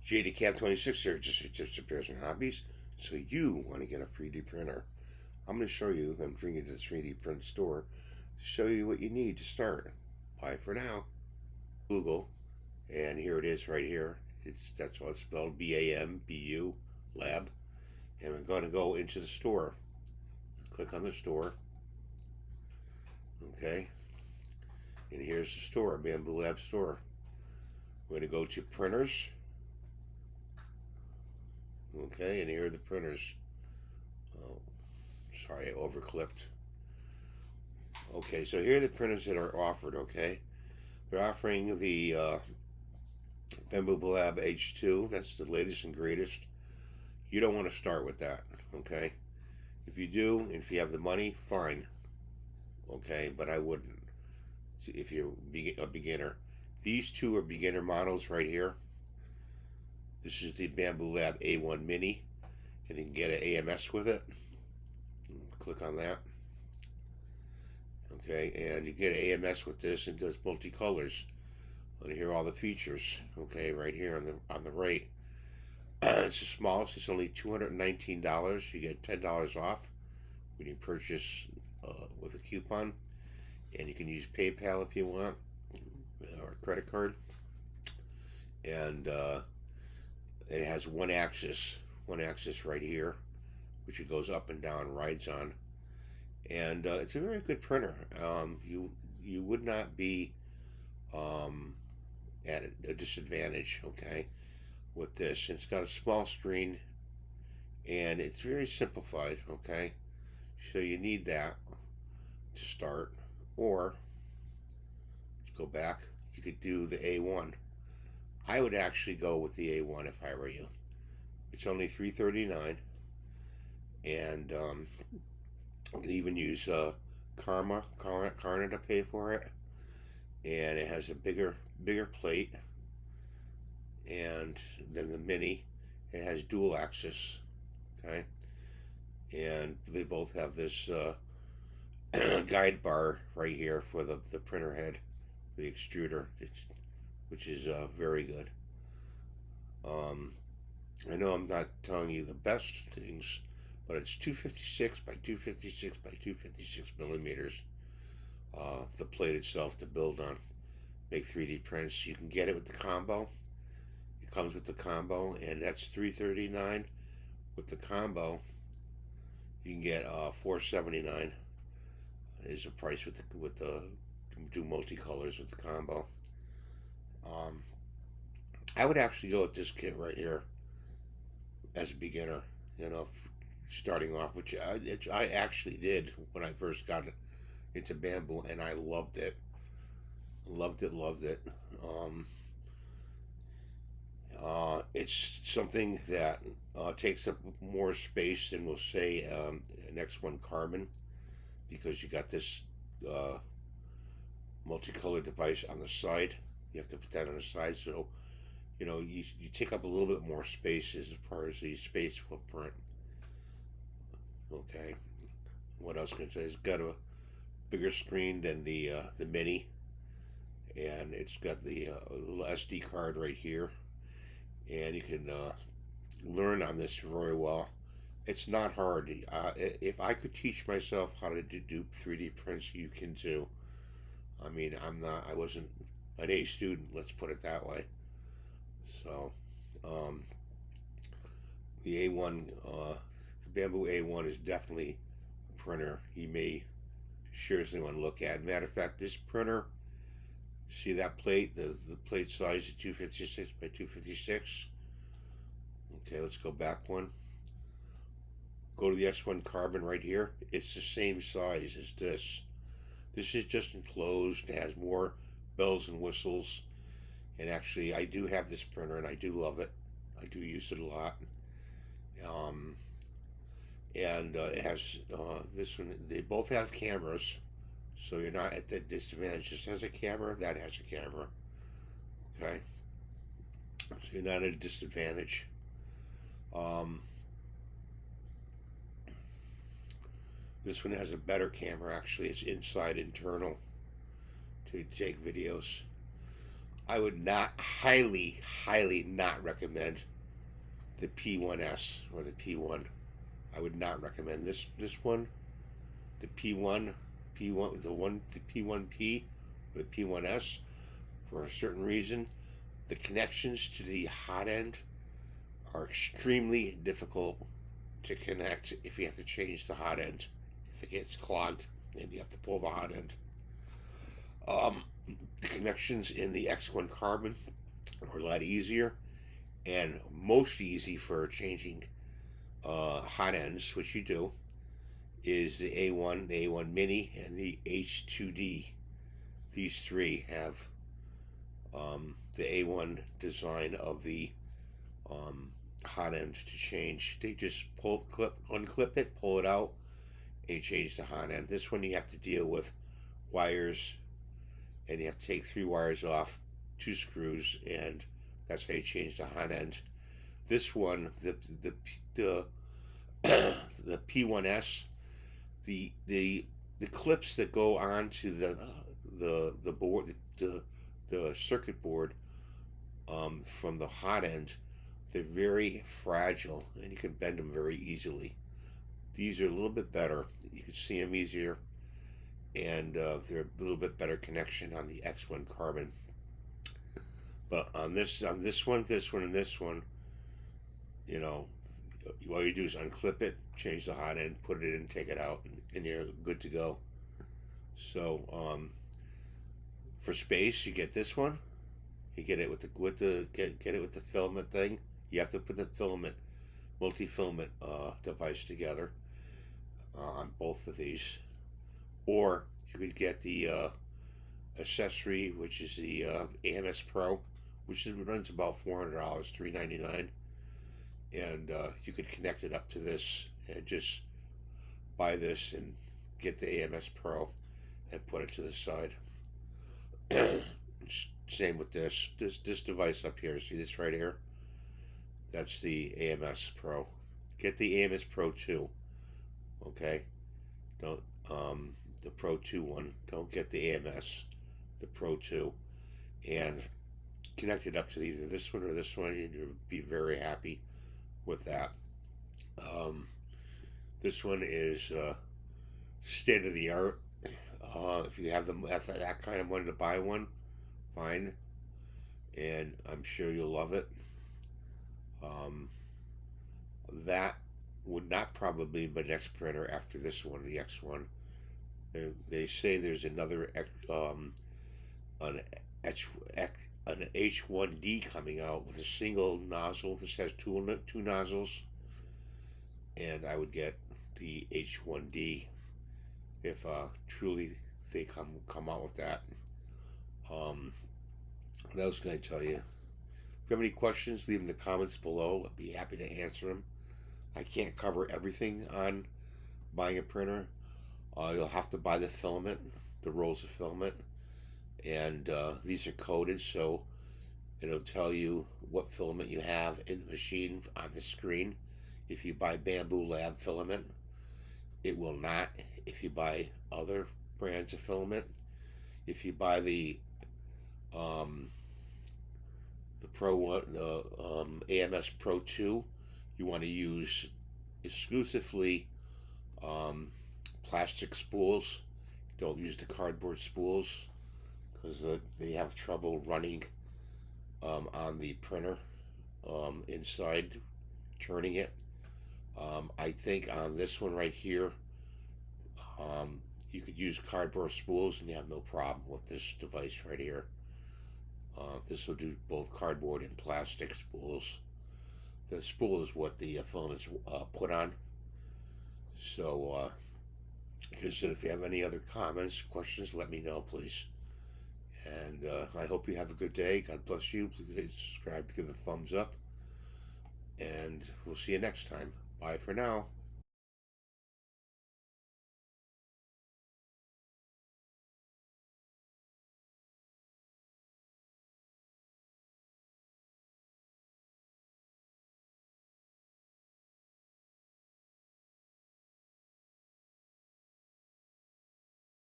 JDCAP26 here, just repairs and hobbies. So you want to get a 3D printer. I'm going to show you, I'm bringing you to the 3D print store to show you what you need to start. Bye for now. Google, and here it is right here. That's how it's spelled, BAMBU, lab. And we're going to go into the store. Click on the store. Okay. And here's the store, Bamboo Lab store. We're going to go to printers. Okay, and here are the printers. Oh, sorry, I overclicked. Okay, so here are the printers that are offered, okay? They're offering the Bamboo Lab H2. That's the latest and greatest. You don't want to start with that, okay? If you do, if you have the money, fine. Okay, but I wouldn't if you're a beginner. These two are beginner models right here. This is the Bamboo Lab A1 Mini, and you can get an AMS with it. Click on that. Okay, and you get an AMS with this, and does multicolors. And here are all the features. Okay, right here on the right. It's the smallest. It's only $219. You get $10 off when you purchase with a coupon, and you can use PayPal if you want, or credit card. And it has one axis right here, which it goes up and down, rides on, and it's a very good printer. You would not be at a disadvantage, okay, with this. It's got a small screen, and it's very simplified, okay. So you need that to start, or go back. You could do the A1. I would actually go with the A1 if I were you. It's only $339, and you can even use Klarna to pay for it. And it has a bigger plate, and then the Mini. It has dual axis, okay, and they both have this guide bar right here for the printer head, the extruder, which is very good. I know I'm not telling you the best things, but it's 256 by 256 by 256 millimeters. The plate itself to build on, make 3D prints. You can get it with the combo. It comes with the combo, and that's $339. With the combo, you can get $479 is the price with the do multicolors with the combo. I would actually go with this kit right here as a beginner, starting off, which I actually did when I first got into bamboo, and I loved it. Loved it. It's something that takes up more space than, we'll say, next one, carbon, because you got this multicolor device on the side. You have to put that on the side, so you take up a little bit more space as far as the space footprint. Okay, what else can I say? It's got a bigger screen than the Mini, and it's got the little SD card right here, and you can learn on this very well. It's not hard. If I could teach myself how to do 3D prints, you can too. I mean, I wasn't an A student, let's put it that way. So, the A1, the Bamboo A1 is definitely a printer you may seriously want to look at. Matter of fact, this printer, see that plate, the plate size is 256 by 256. Okay, let's go back one. Go to the S1 carbon right here. It's the same size as this. This is just enclosed. It has more bells and whistles. And actually, I do have this printer, and I do love it. I do use it a lot. And it has this one. They both have cameras, so you're not at the disadvantage. This has a camera. That has a camera. Okay, so you're not at a disadvantage. This one has a better camera. Actually, it's inside internal to take videos. I would not highly not recommend the P1S or the P1. I would not recommend this one, the P1, the P1P, or the P1S, for a certain reason. The connections to the hot end are extremely difficult to connect if you have to change the hot end. If it gets clogged and you have to pull the hot end. The connections in the X1 carbon are a lot easier, and most easy for changing hot ends, which you do, is the A1, the A1 Mini, and the H2D. These three have the A1 design of the hot end to change. They just unclip it, pull it out, and you change the hot end. This one you have to deal with wires, and you have to take 3 wires off, 2 screws, and that's how you change the hot end. This one, the the P1S, the clips that go onto the board, the circuit board, from the hot end, they're very fragile and you can bend them very easily. These are a little bit better. You can see them easier, and they're a little bit better connection on the X1 carbon. But on this one, and this one, you know, all you do is unclip it, change the hot end, put it in, take it out, and you're good to go. So for space, you get this one. You get it with the get it with the filament thing. You have to put the multi-filament device together on both of these, or you could get the accessory, which is the AMS Pro, which runs about $400, $399, and you could connect it up to this and just buy this and get the AMS Pro and put it to the side. Same with this device up here. See this right here? That's the AMS Pro. Get the AMS Pro 2. Okay? Don't the Pro 2 one. Don't get the AMS, the Pro 2. And connect it up to either this one or this one, and you'll be very happy with that. This one is state of the art. If you have that kind of money to buy one, fine, and I'm sure you'll love it. That would not probably be my next printer after this one, the X1. They say there's another an H1D coming out with a single nozzle. This has two nozzles, and I would get the H1D if truly they come out with that. What else can I tell you? If you have any questions, leave them in the comments below. I'd be happy to answer them. I can't cover everything on buying a printer. You'll have to buy the filament, the rolls of filament, and these are coded, so it'll tell you what filament you have in the machine on the screen. If you buy Bamboo Lab filament, it will not. If you buy other brands of filament, if you buy the Pro 1, AMS Pro 2, you want to use exclusively plastic spools. Don't use the cardboard spools because they have trouble running on the printer inside, turning it. I think on this one right here, you could use cardboard spools and you have no problem with this device right here. This will do both cardboard and plastic spools. The spool is what the filament is put on. So, just if you have any other comments, questions, let me know, please. And I hope you have a good day. God bless you. Please subscribe, give a thumbs up, and we'll see you next time. Bye for now.